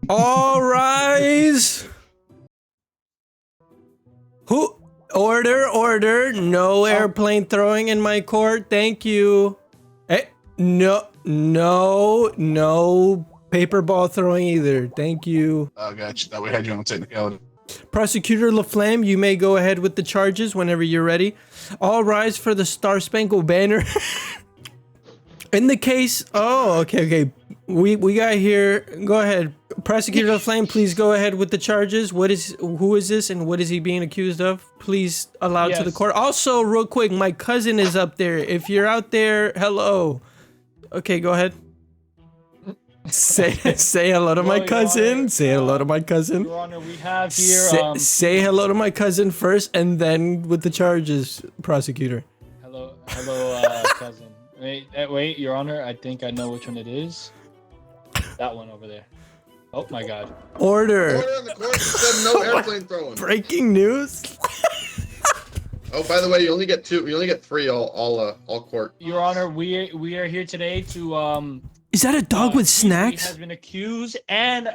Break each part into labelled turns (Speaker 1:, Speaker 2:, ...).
Speaker 1: All rise. Who? Order. No airplane throwing in my court. Thank you. Hey, no paper ball throwing either. Thank you.
Speaker 2: Oh, gotcha. That we had you on technicality.
Speaker 1: Prosecutor LaFlamme, you may go ahead with the charges whenever you're ready. All rise for the Star Spangled Banner. In the case, okay. We got here. Go ahead, Prosecutor LaFlamme. Please go ahead with the charges. Who is this, and what is he being accused of? Please allow to the court. Also, real quick, my cousin is up there. If you're out there, hello. Okay, go ahead. Say hello to my cousin.
Speaker 3: Honor,
Speaker 1: say hello to my cousin.
Speaker 3: Your Honor, we have here.
Speaker 1: Say hello to my cousin first, and then with the charges, prosecutor.
Speaker 3: Hello, cousin. Wait, Your Honor. I think I know which one it is. That one over there. Oh my God.
Speaker 1: Order.
Speaker 4: Order in the court said no airplane throwing.
Speaker 1: Breaking news.
Speaker 4: Oh, by the way, you only get two. You only get three all court.
Speaker 3: Your Honor, we are here today to
Speaker 1: Is that a dog with snacks?
Speaker 3: He has been accused and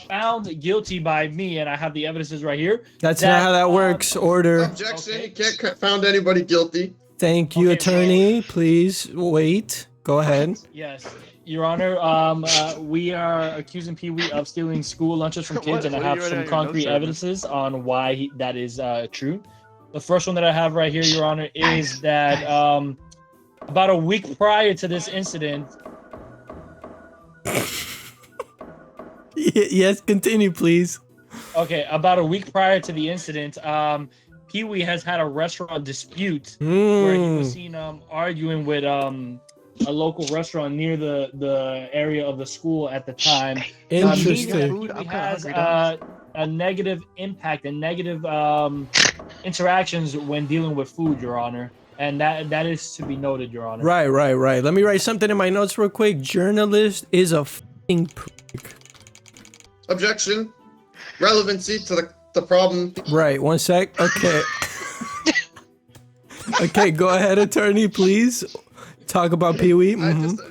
Speaker 3: found guilty by me, and I have the evidences right here.
Speaker 1: That's not how that works. Order.
Speaker 4: Objection.
Speaker 3: Okay.
Speaker 4: You can't found anybody guilty.
Speaker 1: Thank you, attorney. Please wait. Go ahead.
Speaker 3: Yes, Your Honor. We are accusing Peewee of stealing school lunches from kids, and I have some concrete evidences on why that is true. The first one that I have right here, Your Honor, is that about a week prior to this incident.
Speaker 1: Yes, continue, please.
Speaker 3: Okay, about a week prior to the incident, Peewee has had a restaurant dispute where he was seen arguing with a local restaurant near the area of the school at the time.
Speaker 1: Interesting.
Speaker 3: Peewee has a negative impact and negative interactions when dealing with food, Your Honor. And that is to be noted, Your Honor.
Speaker 1: Right. Let me write something in my notes real quick. Journalist is a f***ing prick.
Speaker 4: Objection. Relevancy to the problem.
Speaker 1: Right, 1 sec. Okay. Okay, go ahead, attorney, please. Talk about Peewee.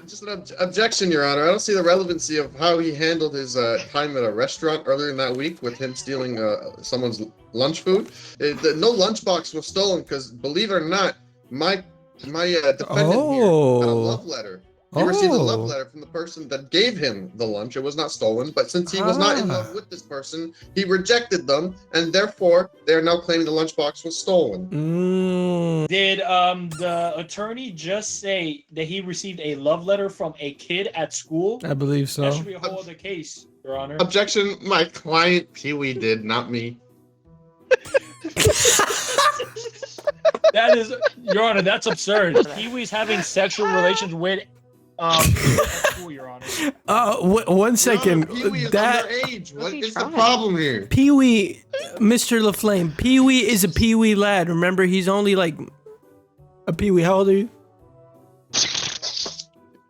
Speaker 4: Just an objection, Your Honor. I don't see the relevancy of how he handled his time at a restaurant earlier in that week with him stealing someone's lunch food. No lunchbox was stolen because, believe it or not, my defendant here had a love letter. He received a love letter from the person that gave him the lunch. It was not stolen, but since he was not in love with this person, he rejected them, and therefore they are now claiming the lunchbox was stolen.
Speaker 3: Did the attorney just say that he received a love letter from a kid at school?
Speaker 1: I believe so.
Speaker 3: That should be a whole other case, Your Honor.
Speaker 4: Objection. My client Peewee did, not me.
Speaker 3: That is, Your Honor, that's absurd. Peewee's having sexual relations with at school, Your Honor.
Speaker 1: 1 second.
Speaker 4: Peewee is
Speaker 1: That
Speaker 4: underage. What is the problem here?
Speaker 1: Peewee, Mr. LaFlamme, Peewee is a Peewee lad. Remember, he's only like a Peewee. How old are you?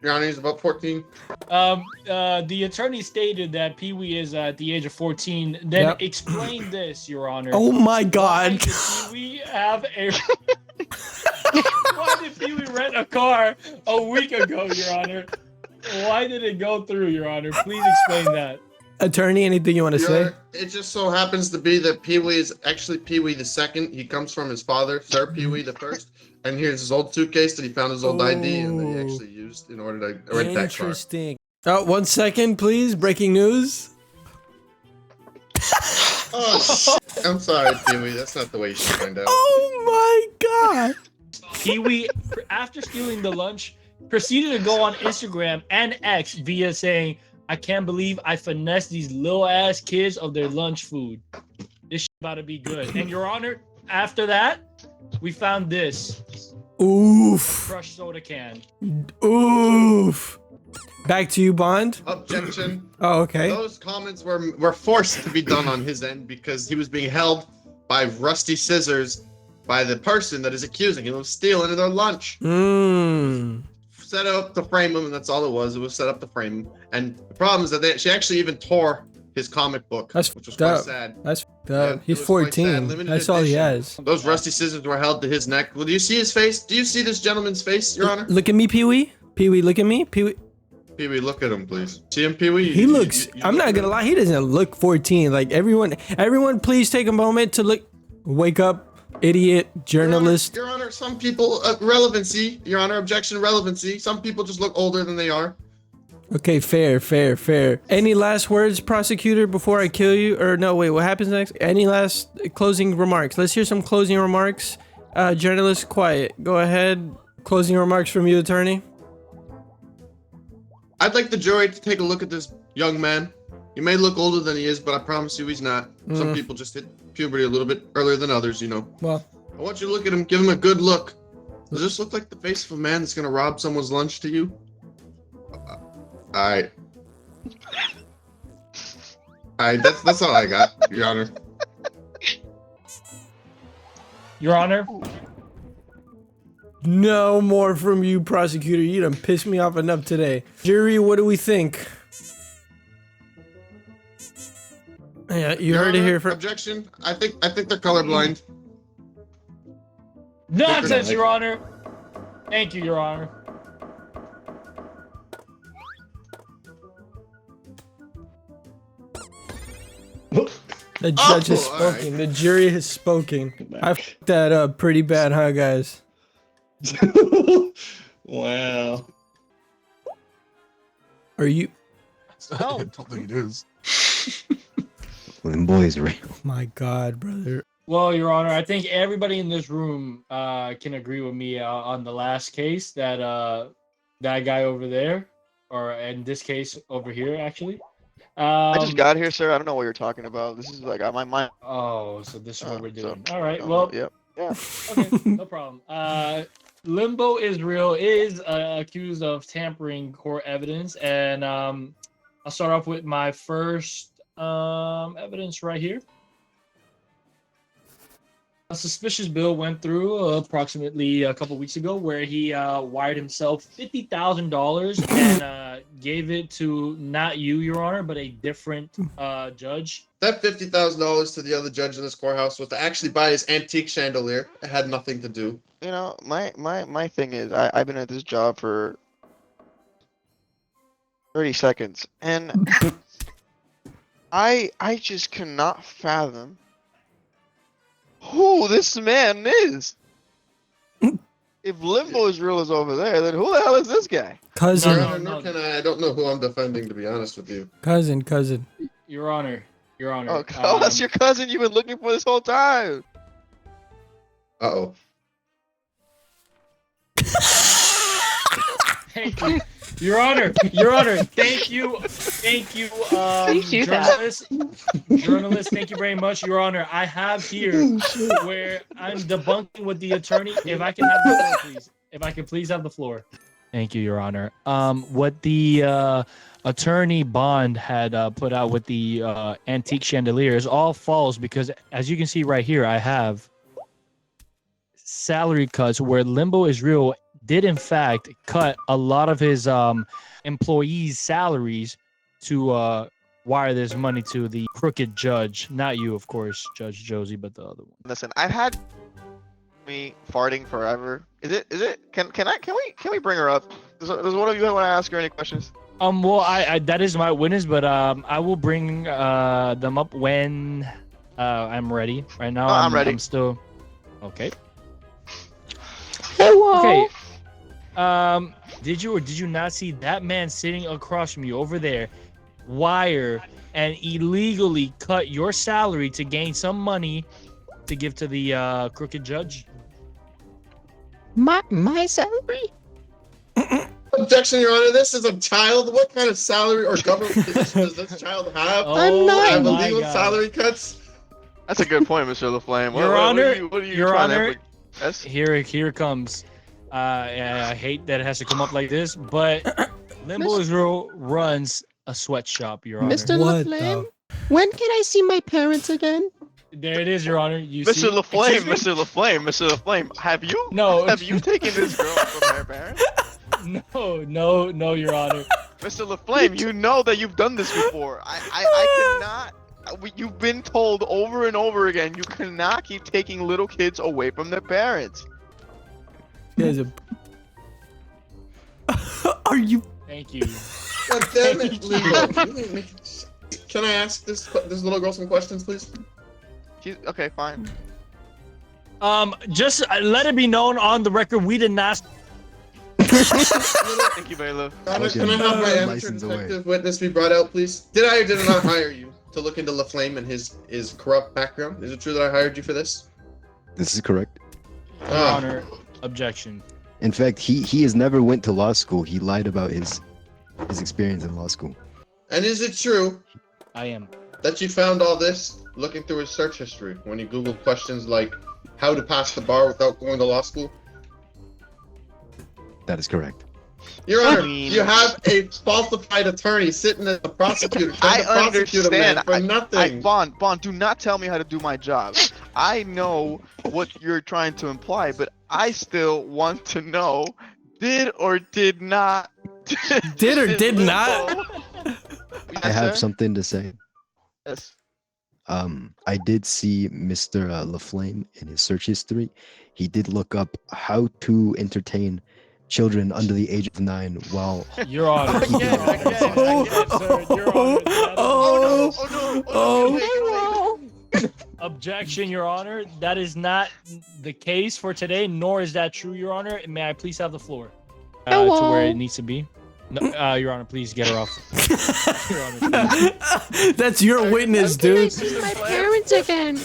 Speaker 4: Your Honor, he's about 14.
Speaker 3: The attorney stated that Peewee is at the age of 14. Then explain this, Your Honor.
Speaker 1: Oh my God.
Speaker 3: Why did Peewee have a... Why did Peewee rent a car a week ago, Your Honor? Why did it go through, Your Honor? Please explain that.
Speaker 1: Attorney, anything you want to say?
Speaker 4: It just so happens to be that Peewee is actually Peewee the second. He comes from his father, Sir Peewee the first. And here's his old suitcase that he found his old ID and that he actually used in order to rent that car.
Speaker 1: Interesting. 1 second, please. Breaking news.
Speaker 4: Oh, I'm sorry, Peewee. That's not the way you should find out.
Speaker 1: Oh my God.
Speaker 3: Peewee, after stealing the lunch, proceeded to go on Instagram and X via saying, "I can't believe I finessed these little ass kids of their lunch food. This shit about to be good." And Your Honor, after that, we found this.
Speaker 1: Oof.
Speaker 3: Crushed soda can.
Speaker 1: Oof. Back to you, Bond.
Speaker 4: Objection.
Speaker 1: Oh, okay.
Speaker 4: Those comments were forced to be done on his end because he was being held by rusty scissors by the person that is accusing him of stealing their lunch. Set up to frame him, and that's all it was. It was set up to frame him. And the problem is that she actually even tore his comic book, which was quite sad.
Speaker 1: That's
Speaker 4: Yeah,
Speaker 1: he's
Speaker 4: it was quite
Speaker 1: 14.
Speaker 4: sad.
Speaker 1: That's all he has.
Speaker 4: Those rusty scissors were held to his neck. Well, do you see his face? Do you see this gentleman's face, Your Honor?
Speaker 1: Look at me, Peewee. Peewee, look at me. Peewee.
Speaker 4: Peewee, look at him, please. See him, Peewee?
Speaker 1: He looks. I'm not gonna lie. He doesn't look 14. Like everyone, please take a moment to look. Wake up, idiot journalist.
Speaker 4: Your Honor, some people relevancy. Your Honor, objection, relevancy. Some people just look older than they are.
Speaker 1: Okay, fair. Any last words, prosecutor, before I kill you? Or no, wait. What happens next? Any last closing remarks? Let's hear some closing remarks. Journalist, quiet. Go ahead. Closing remarks from you, attorney.
Speaker 4: I'd like the jury to take a look at this young man. He may look older than he is, but I promise you he's not. Some people just hit puberty a little bit earlier than others, you know.
Speaker 1: Well,
Speaker 4: I want you to look at him, give him a good look. Does this look like the face of a man that's gonna rob someone's lunch to you? Alright. Alright, that's all I got, Your Honor.
Speaker 3: Your Honor.
Speaker 1: no more from you, prosecutor. You done pissed me off enough today. Jury, what do we think? Yeah, you
Speaker 4: Your
Speaker 1: heard it
Speaker 4: Honor,
Speaker 1: here first.
Speaker 4: Objection. I think they're colorblind.
Speaker 3: Nonsense, Your Honor. Thank you, Your Honor.
Speaker 1: The judge has
Speaker 4: all
Speaker 1: spoken. The jury has spoken. I fucked that up pretty bad, huh, guys?
Speaker 5: Wow.
Speaker 1: Are you?
Speaker 2: I don't think it is.
Speaker 6: Limbo Israel.
Speaker 1: My God, brother.
Speaker 3: Well, Your Honor, I think everybody in this room can agree with me on the last case that that guy over there, or in this case over here, actually.
Speaker 7: I just got here, sir. I don't know what you're talking about. This is like my mind.
Speaker 3: Oh, so this is what we're
Speaker 7: So,
Speaker 3: doing. All right. Well,
Speaker 7: yep. Yeah.
Speaker 3: okay, no problem. Limbo Israel is accused of tampering court evidence, and I'll start off with my first evidence right here. A suspicious bill went through approximately a couple weeks ago where he wired himself $50,000 and gave it to not you, Your Honor, but a different judge.
Speaker 4: That $50,000 to the other judge in this courthouse was to actually buy his antique chandelier. It had nothing to do.
Speaker 7: You know, my thing is, I've been at this job for 30 seconds, and I just cannot fathom who this man is. If Limbo Israel is over there, then who the hell is this guy?
Speaker 1: Cousin.
Speaker 4: Your Honor, nor can I don't know who I'm defending, to be honest with you.
Speaker 1: Cousin.
Speaker 3: Your Honor.
Speaker 7: Oh, that's your cousin you've been looking for this whole time.
Speaker 4: Uh-oh.
Speaker 3: Thank you. Your Honor, thank you, journalist, thank you very much, Your Honor. I have here where I'm debunking with the attorney. If I can have the floor, please. If I can please have the floor. Thank you, Your Honor. What the attorney Bond had put out with the antique chandelier is all false because, as you can see right here, I have salary cuts where Limbo Israel did in fact cut a lot of his employees' salaries to wire this money to the crooked judge. Not you, of course, Judge Josy, but the other one.
Speaker 7: Listen, I've had me farting forever. Is it? Can we bring her up? Does one of you want to ask her any questions?
Speaker 3: Well, I that is my witness, but I will bring them up when I'm ready. Right now,
Speaker 7: I'm ready.
Speaker 3: I'm still okay.
Speaker 7: Hello.
Speaker 3: Okay. Did you or did you not see that man sitting across from you over there, wire and illegally cut your salary to gain some money to give to the crooked judge?
Speaker 8: My salary?
Speaker 4: Objection, Your Honor. This is a child. What kind of salary or government position does this child have?
Speaker 3: Oh,
Speaker 4: Have
Speaker 3: my
Speaker 4: illegal
Speaker 3: God.
Speaker 4: salary cuts?
Speaker 7: That's a good point, Mr. LaFlame.
Speaker 3: Your Honor,
Speaker 7: what are you
Speaker 3: Your
Speaker 7: trying to
Speaker 3: Honor,
Speaker 7: implicate? Yes?
Speaker 3: Here it comes. I hate that it has to come up like this, but Limbo Israel runs a sweatshop, Your Honor.
Speaker 8: Mr.
Speaker 1: What
Speaker 8: LaFlame? When can I see my parents again?
Speaker 3: There it is, Your Honor. You see?
Speaker 7: Mr. LaFlame,
Speaker 3: Excuse me?
Speaker 7: Mr. LaFlame, have you
Speaker 3: No.
Speaker 7: taken this girl from her parents?
Speaker 3: No, Your Honor.
Speaker 7: Mr. LaFlame, you know that you've done this before. I cannot. You've been told over and over again you cannot keep taking little kids away from their parents.
Speaker 1: Are you?
Speaker 3: Thank you.
Speaker 4: God damn it, Limbo. Can I ask this little girl some questions, please?
Speaker 7: Okay, fine.
Speaker 3: Just let it be known on the record, we did not.
Speaker 7: Thank you, Bailiff.
Speaker 4: Can I have my amateur
Speaker 2: License away.
Speaker 4: detective witness be brought out, please? Did I or did I not hire you to look into LaFlame and his corrupt background? Is it true that I hired you for this?
Speaker 5: This is correct.
Speaker 3: Your
Speaker 4: Ah.
Speaker 3: Honor, objection.
Speaker 5: In fact, he has never went to law school. He lied about his experience in law school.
Speaker 4: And is it true
Speaker 3: I am.
Speaker 4: that you found all this looking through his search history when you Googled questions like how to pass the bar without going to law school?
Speaker 5: That is correct.
Speaker 4: Your Honor,
Speaker 7: I mean-
Speaker 4: you have a falsified attorney sitting as a prosecutor trying
Speaker 7: I
Speaker 4: to prosecute a man
Speaker 7: understand.
Speaker 4: for nothing.
Speaker 7: Bond, do not tell me how to do my job. I know what you're trying to imply, but I still want to know, did or did not.
Speaker 1: Did or did
Speaker 7: Limbo-
Speaker 1: not?
Speaker 7: Yes,
Speaker 5: I have
Speaker 7: sir?
Speaker 5: something to say.
Speaker 7: Yes.
Speaker 5: I did see Mr. LaFlame in his search history. He did look up how to entertain children under the age of 9 while
Speaker 3: Your Honor.
Speaker 7: Again,
Speaker 3: Your Honor,
Speaker 7: again,
Speaker 3: sir. Your Honor. That is-
Speaker 1: Oh,
Speaker 7: Oh no!
Speaker 1: oh.
Speaker 7: Get away.
Speaker 3: Objection, Your Honor. That is not the case for today, nor is that true, Your Honor. May I please have the floor to
Speaker 8: Hello.
Speaker 3: where it needs to be? No, Your Honor, please get her off. Your Honor, please.
Speaker 1: That's your witness,
Speaker 8: Can I
Speaker 1: dude.
Speaker 8: see my parents again?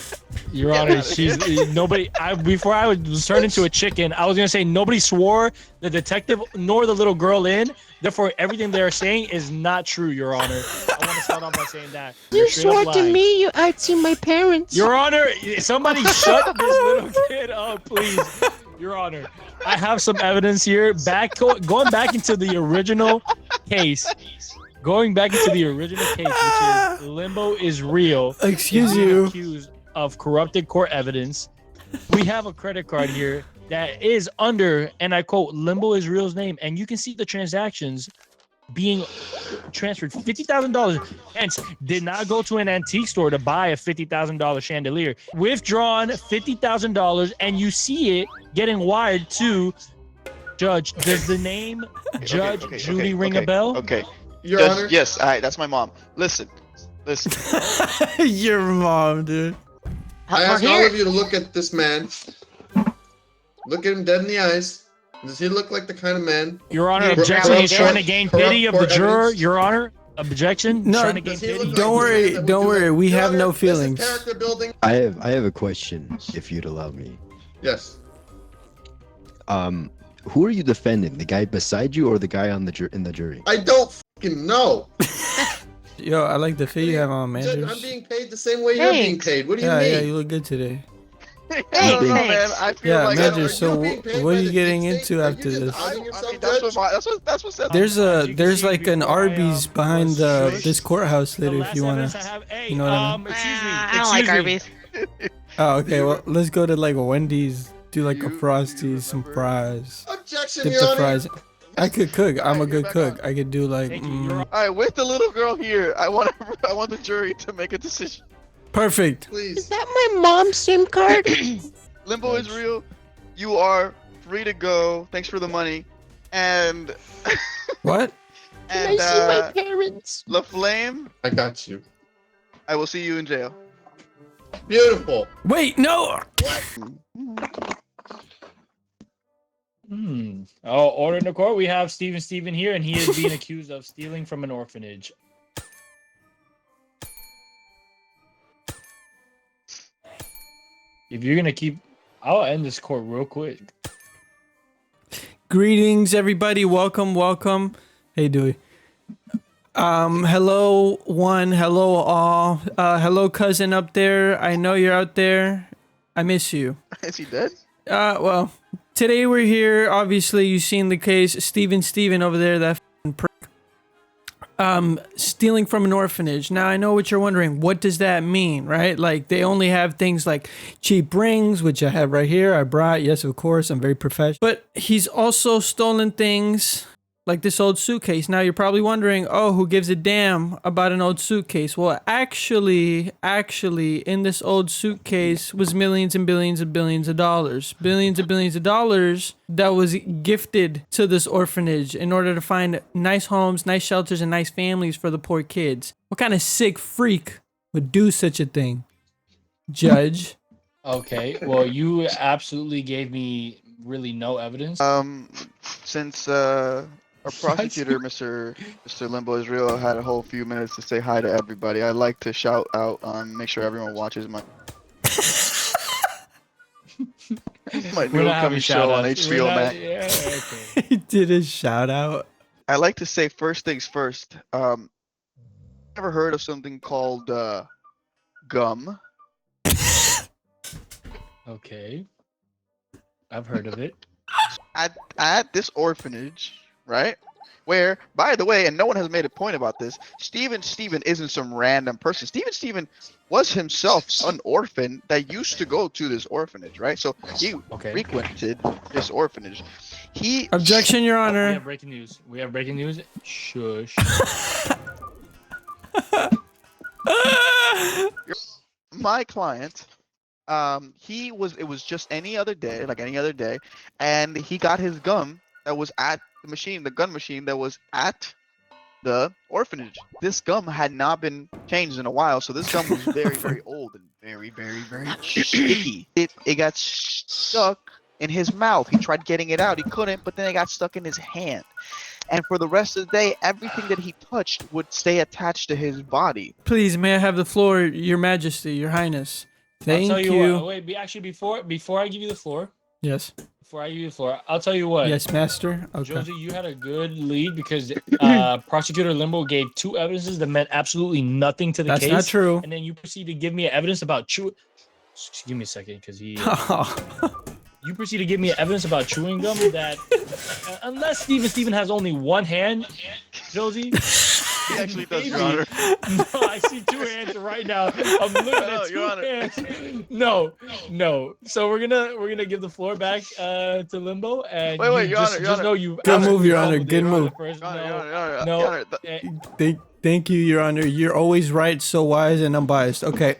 Speaker 3: Your Honor, she's nobody. Before I was turned into a chicken, I was gonna say nobody swore the detective nor the little girl in. Therefore, everything they're saying is not true, Your Honor. I want to start off by saying that. You're
Speaker 8: You
Speaker 3: straight up
Speaker 8: swore to
Speaker 3: lying.
Speaker 8: me I'd see my parents.
Speaker 3: Your Honor, somebody shut this little kid up, please. Your Honor, I have some evidence here. Going back into the original case. Going back into the original case, which is Limbo Israel.
Speaker 1: Excuse
Speaker 3: is being
Speaker 1: you.
Speaker 3: accused of corrupted court evidence. We have a credit card here that is under, and I quote, Limbo Israel's name, and you can see the transactions being transferred $50,000. Hence, did not go to an antique store to buy a $50,000 chandelier. Withdrawn $50,000, and you see it getting wired to Judge. Does the name Judge Judy ring a bell?
Speaker 7: Okay.
Speaker 4: Your
Speaker 7: Yes,
Speaker 4: Honor,
Speaker 7: yes, all right, that's my mom. Listen.
Speaker 1: Your mom, dude.
Speaker 4: I ask all of you to look at this man. Look at him dead in the eyes. Does he look like the kind of man?
Speaker 3: Your Honor,
Speaker 4: Corrupt-
Speaker 3: objection. He's
Speaker 4: corrupt-
Speaker 3: trying to gain
Speaker 4: corrupt
Speaker 3: pity of the
Speaker 4: court
Speaker 3: juror.
Speaker 4: evidence?
Speaker 3: Your Honor, objection.
Speaker 1: No,
Speaker 3: Trying to gain
Speaker 4: Does he
Speaker 3: pity.
Speaker 4: look like
Speaker 1: Don't
Speaker 4: the
Speaker 1: worry,
Speaker 4: man that would
Speaker 1: don't
Speaker 4: do
Speaker 1: worry,
Speaker 4: it?
Speaker 1: we
Speaker 4: Your
Speaker 1: have
Speaker 4: Honor,
Speaker 1: no
Speaker 4: this is
Speaker 1: feelings.
Speaker 4: character building.
Speaker 5: I have a question, if you'd allow me.
Speaker 4: Yes.
Speaker 5: Who are you defending? The guy beside you or the guy on in the jury?
Speaker 4: I don't fucking know.
Speaker 1: Yo, I like the fit you have on, man.
Speaker 4: Judge, I'm being paid the same way you're being
Speaker 8: Thanks.
Speaker 4: paid. What do you
Speaker 1: Yeah,
Speaker 4: mean?
Speaker 1: yeah, you look good today.
Speaker 7: I don't know, man. I feel
Speaker 1: Yeah,
Speaker 7: like
Speaker 1: Major,
Speaker 4: Are
Speaker 1: so
Speaker 4: you being paid
Speaker 1: what
Speaker 4: by
Speaker 1: are you
Speaker 4: the
Speaker 1: getting
Speaker 4: deep
Speaker 1: into
Speaker 4: state? Are you
Speaker 1: after
Speaker 4: just
Speaker 1: this?
Speaker 4: outing
Speaker 7: I
Speaker 4: yourself,
Speaker 7: mean, that's
Speaker 4: Judge?
Speaker 7: what said.
Speaker 1: There's
Speaker 3: As you can
Speaker 1: there's
Speaker 3: see
Speaker 1: like an
Speaker 3: before I,
Speaker 1: Arby's behind this courthouse later if you wanna. You know what I mean?
Speaker 3: Excuse me.
Speaker 6: I don't like Arby's.
Speaker 1: Oh, okay. Well, let's go to like a Wendy's. Do like a Frosty, some fries.
Speaker 4: Objection,
Speaker 1: Dip
Speaker 4: Your
Speaker 1: the
Speaker 4: Honor.
Speaker 1: fries. I could cook. I'm a
Speaker 7: Alright,
Speaker 1: good
Speaker 7: back
Speaker 1: cook.
Speaker 7: on.
Speaker 1: I could do like.
Speaker 3: Thank you, Your Honor.
Speaker 7: All right, with the little girl here, I want the jury to make a decision.
Speaker 1: Perfect.
Speaker 8: Is
Speaker 4: Please.
Speaker 8: that my mom's SIM card?
Speaker 7: Limbo Israel, you are free to go. Thanks for the money. And
Speaker 1: What?
Speaker 8: Can
Speaker 7: and
Speaker 8: I see my parents?
Speaker 7: LaFlame,
Speaker 4: I got you.
Speaker 7: I will see you in jail.
Speaker 4: Beautiful.
Speaker 1: Wait, no.
Speaker 3: Oh, order in the court. We have Steven here, and he is being accused of stealing from an orphanage. If you're gonna keep, I'll end this court real quick.
Speaker 1: Greetings, everybody. Welcome, welcome. Hey, Dewey. Hello, one. Hello, all. Hello, cousin up there. I know you're out there. I miss you.
Speaker 7: Is he dead?
Speaker 1: Well, today we're here. Obviously, you've seen the case. Steven over there, that f***ing prick. Stealing from an orphanage. Now, I know what you're wondering. What does that mean, right? Like, they only have things like cheap rings, which I have right here. I brought, yes, of course. I'm very professional. But he's also stolen things like this old suitcase. Now you're probably wondering, oh, who gives a damn about an old suitcase? Well, actually, in this old suitcase was millions and billions and billions of dollars. Billions and billions of dollars that was gifted to this orphanage in order to find nice homes, nice shelters, and nice families for the poor kids. What kind of sick freak would do such a thing, Judge?
Speaker 3: Okay, well, you absolutely gave me really no evidence.
Speaker 7: Since our prosecutor, Mr. Limbo Israel, had a whole few minutes to say hi to everybody, I'd like to shout out make sure everyone watches my
Speaker 3: We're
Speaker 7: new
Speaker 3: not having
Speaker 7: upcoming show on
Speaker 3: shout-outs.
Speaker 7: HBO Max.
Speaker 3: Yeah, okay.
Speaker 1: He did a shout out.
Speaker 7: I like to say first things first. Ever heard of something called gum?
Speaker 3: Okay. I've heard of it.
Speaker 7: At this orphanage, right? Where, by the way, and no one has made a point about this, Steven isn't some random person. Steven was himself an orphan that used to go to this orphanage, right? So he frequented this orphanage.
Speaker 1: Objection, Your
Speaker 3: We
Speaker 1: Honor.
Speaker 3: have breaking news. We have breaking news. Shush.
Speaker 7: My client, it was just any other day, like any other day, and he got his gum that was at the gun machine that was at the orphanage. This gum had not been changed in a while, so this gum was very, very old and very, very, very sticky. It got stuck in his mouth. He tried getting it out, he couldn't, but then it got stuck in his hand. And for the rest of the day, everything that he touched would stay attached to his body.
Speaker 1: Please, may I have the floor, Your Majesty, Your Highness? Thank
Speaker 3: I'll tell
Speaker 1: you.
Speaker 3: What, wait, actually, before I give you the floor,
Speaker 1: Yes.
Speaker 3: I'll tell you what.
Speaker 1: Yes, Master. Okay.
Speaker 3: Josy, you had a good lead because Prosecutor Limbo gave two evidences that meant absolutely nothing to the
Speaker 1: That's
Speaker 3: case.
Speaker 1: not true.
Speaker 3: And then you proceed to give me evidence about chew. Give me a second, because you proceed to give me evidence about chewing gum that, unless Steven has only one hand, Josy.
Speaker 7: He actually does,
Speaker 3: Maybe.
Speaker 7: Your Honor.
Speaker 3: No, I see two hands right now. I'm looking at
Speaker 7: Your
Speaker 3: two
Speaker 7: Honor.
Speaker 3: hands. No. So we're gonna give the floor back to Limbo, and
Speaker 7: Wait,
Speaker 3: you
Speaker 7: Your
Speaker 3: just,
Speaker 7: Honor, Your
Speaker 3: just
Speaker 7: Honor.
Speaker 3: know you.
Speaker 1: Good move, Your Honor.
Speaker 3: absolutely
Speaker 1: Good
Speaker 3: know
Speaker 1: move.
Speaker 3: the first-
Speaker 7: Your Honor,
Speaker 3: no,
Speaker 7: Your Honor,
Speaker 3: no.
Speaker 7: Your Honor,
Speaker 1: Thank you, Your Honor. You're always right, so wise and unbiased. Okay.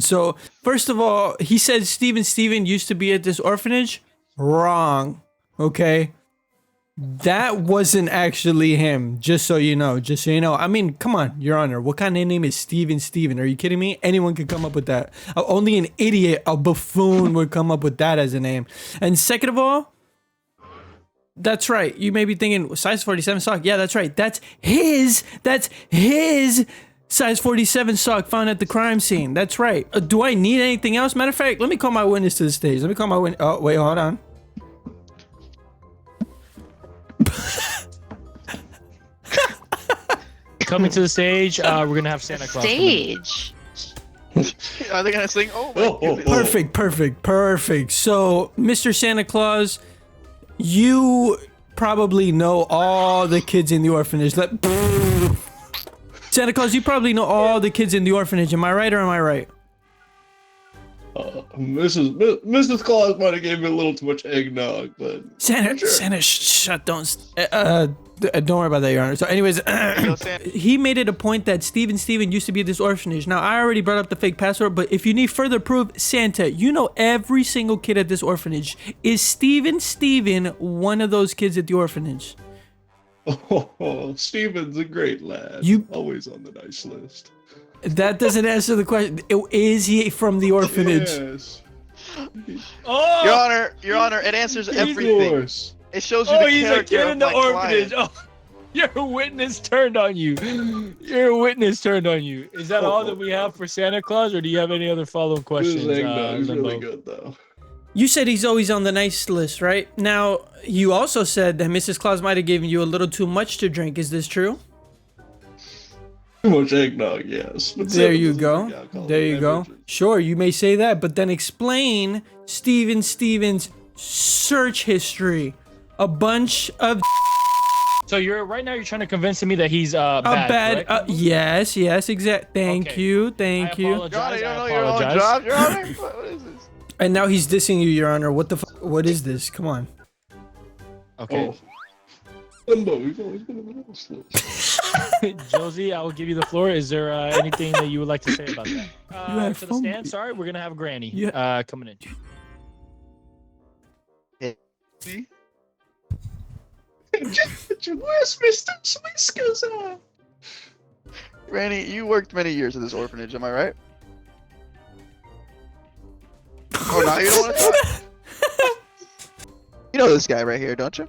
Speaker 1: So, first of all, he said Steven used to be at this orphanage. Wrong. Okay. That wasn't actually him, just so you know. I mean, come on, Your Honor. What kind of name is Steven? Are you kidding me? Anyone could come up with that. Only an idiot, a buffoon would come up with that as a name. And second of all, that's right. You may be thinking, size 47 sock. Yeah, that's right. That's his size 47 sock found at the crime scene. That's right. Do I need anything else? Matter of fact, let me call my witness to the stage. Oh, wait, hold on.
Speaker 3: Coming to the stage, we're gonna have Santa Claus. come in.
Speaker 8: Stage.
Speaker 7: Are they gonna sing? Oh my goodness.
Speaker 1: Perfect. So, Mr. Santa Claus, you probably know all the kids in the orphanage. Santa Claus, you probably know all the kids in the orphanage. Am I right or am I right?
Speaker 2: Mrs. Claus might have gave me a little too much eggnog, but
Speaker 1: Santa, shut, don't worry about that, Your Honor. So anyways, he made it a point that Steven used to be at this orphanage. Now, I already brought up the fake password, but if you need further proof, Santa, you know every single kid at this orphanage. Is Steven one of those kids at the orphanage?
Speaker 2: oh, Steven's a great lad. Always on the nice list.
Speaker 1: That doesn't answer the question. Is he from the orphanage?
Speaker 2: Yes.
Speaker 3: Oh,
Speaker 7: Your Honor, it answers
Speaker 2: Of
Speaker 7: everything.
Speaker 2: course.
Speaker 7: It shows you
Speaker 3: oh,
Speaker 7: the
Speaker 3: he's a
Speaker 7: character
Speaker 3: kid
Speaker 7: of
Speaker 3: in the
Speaker 7: my
Speaker 3: orphanage.
Speaker 7: client.
Speaker 3: Oh, your witness turned on you. Is that all that we have for Santa Claus, or do you have any other follow-up questions?
Speaker 2: This eggnog's
Speaker 3: Limbo?
Speaker 2: really good, though.
Speaker 1: You said he's always on the nice list, right? Now, you also said that Mrs. Claus might have given you a little too much to drink. Is this true?
Speaker 2: Too much eggnog, yes. But
Speaker 1: There you
Speaker 2: Steven's a
Speaker 1: go.
Speaker 2: big alcoholic
Speaker 1: There you go.
Speaker 2: beverage.
Speaker 1: Sure, you may say that, but then explain Steven's search history. A bunch of
Speaker 3: So right now you're trying to convince me that he's bad. correct?
Speaker 1: yes, exact. Thank
Speaker 3: Okay.
Speaker 1: you.
Speaker 3: I apologize.
Speaker 7: Your Honor, you don't know
Speaker 3: I
Speaker 7: your own
Speaker 3: apologize.
Speaker 7: job, Your Honor? What is this?
Speaker 1: And now he's dissing you, Your Honor. What is this? Come on.
Speaker 3: Okay.
Speaker 2: Limbo, we've always been on the nice list.
Speaker 3: Josy, I will give you the floor. Is there anything that you would like to say about that?
Speaker 1: had
Speaker 3: To the
Speaker 1: fun.
Speaker 3: stand, sorry, we're gonna have Granny
Speaker 1: Yeah.
Speaker 3: coming in.
Speaker 7: See?
Speaker 2: Where's Mr. Whiskers at?
Speaker 7: Granny, you worked many years at this orphanage, am I right? Oh, now you don't want to talk? You know this guy right here, don't you?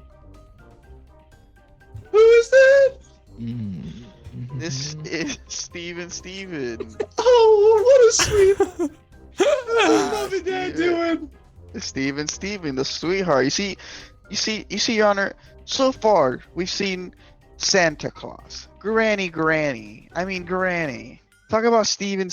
Speaker 2: Who is that?
Speaker 7: This is Steven.
Speaker 2: Oh, what a sweet. How's mom and dad
Speaker 7: Steven.
Speaker 2: doing?
Speaker 7: Steven, the sweetheart. You see, Your Honor. So far, we've seen Santa Claus, Granny. Talk about Steven,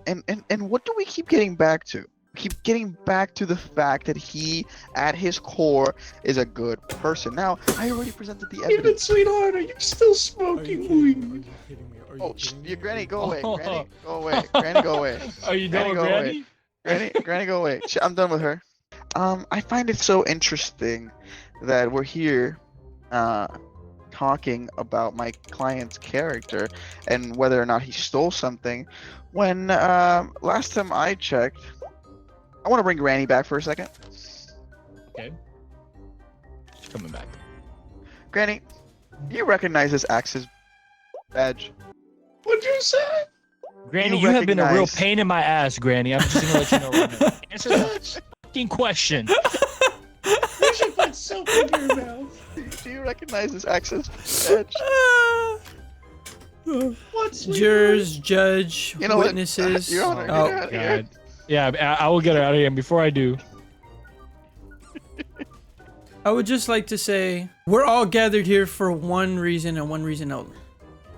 Speaker 7: and what do we keep getting back to? We keep getting back to the fact that he, at his core, is a good person. Now, I already presented the
Speaker 2: Even
Speaker 7: evidence.
Speaker 2: sweetheart, are you still smoking weed?
Speaker 7: Oh, your Granny, go away. Granny, go away. Granny, go away.
Speaker 3: Are you done
Speaker 7: Granny,
Speaker 3: with
Speaker 7: go
Speaker 3: Granny?
Speaker 7: Granny, go away. I'm done with her. I find it so interesting that we're here, talking about my client's character and whether or not he stole something, when last time I checked, I want to bring Granny back for a second.
Speaker 3: Okay. She's coming back.
Speaker 7: Granny, do you recognize this Axe's badge?
Speaker 2: What'd you say?
Speaker 3: Granny,
Speaker 7: You
Speaker 3: you have been a real
Speaker 7: recognize-
Speaker 3: pain in my ass, Granny. I'm just gonna let you know right now. Answer the fucking question.
Speaker 2: You should put soap in your mouth.
Speaker 7: Do you recognize this Axe's badge?
Speaker 2: What's
Speaker 1: Jurors, judge,
Speaker 7: You know what?
Speaker 1: witnesses.
Speaker 7: Your Honor,
Speaker 1: Oh,
Speaker 7: get her out of here.
Speaker 3: God. Yeah, I will get her out of here. And before I do,
Speaker 1: I would just like to say we're all gathered here for one reason and one reason only.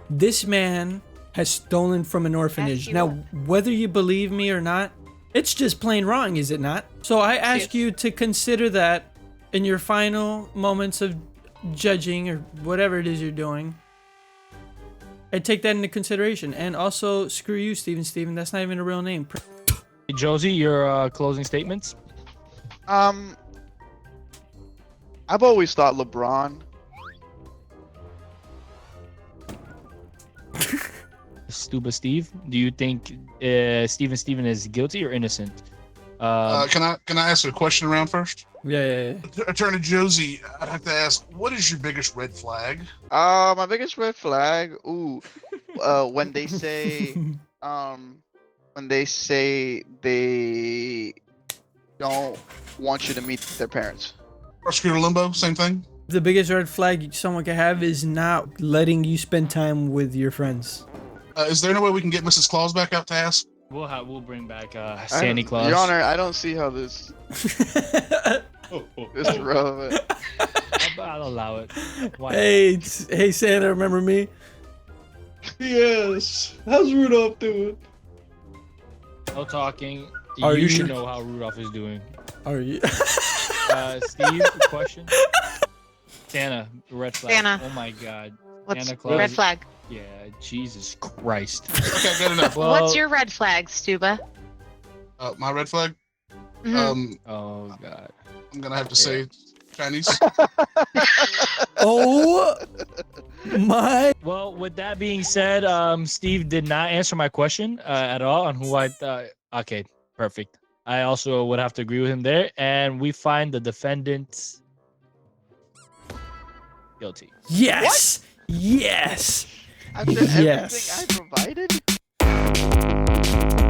Speaker 1: This man has stolen from an orphanage.
Speaker 6: you
Speaker 1: Now,
Speaker 6: are.
Speaker 1: whether you believe me or not, it's just plain wrong, is it not? So I ask you to consider that in your final moments of judging or whatever it is you're doing. And take that into consideration. And also, screw you, Steven. That's not even a real name.
Speaker 3: Josy, your closing statements.
Speaker 7: I've always thought LeBron.
Speaker 3: Stuba Steve, do you think Steven is guilty or innocent?
Speaker 9: Can I ask a question around first?
Speaker 1: Yeah.
Speaker 9: Attorney Josy, I'd have to ask, what is your biggest red flag?
Speaker 7: My biggest red flag. Ooh, when they say, they don't want you to meet their parents.
Speaker 9: Prosecutor Limbo, same thing?
Speaker 1: The biggest red flag someone could have is not letting you spend time with your friends.
Speaker 9: Is there any way we can get Mrs. Claus back out to ask?
Speaker 3: We'll bring back Santa Claus.
Speaker 7: Your Honor, I don't see how this is relevant.
Speaker 3: I'll allow it. Why not?
Speaker 1: Hey, Santa, remember me?
Speaker 2: Yes. How's Rudolph doing?
Speaker 3: No talking.
Speaker 1: Are
Speaker 3: You
Speaker 1: you-
Speaker 3: should know how Rudolph is doing.
Speaker 1: Are you?
Speaker 3: Steve, question. Santa, red flag.
Speaker 6: Santa.
Speaker 3: Oh my God.
Speaker 6: What's
Speaker 3: Santa Claus.
Speaker 6: red flag?
Speaker 3: Yeah, Jesus Christ.
Speaker 9: Okay, good enough.
Speaker 3: Well,
Speaker 6: What's your red flag, Stuba?
Speaker 9: My red flag?
Speaker 6: Mhm.
Speaker 3: Oh God.
Speaker 9: I'm gonna have to say Chinese.
Speaker 1: Oh my!
Speaker 3: Well, with that being said, Steve did not answer my question at all on who I thought. Okay, perfect. I also would have to agree with him there, and we find the defendant guilty.
Speaker 1: Yes! Yes!
Speaker 7: After
Speaker 1: Yes.
Speaker 7: everything I provided?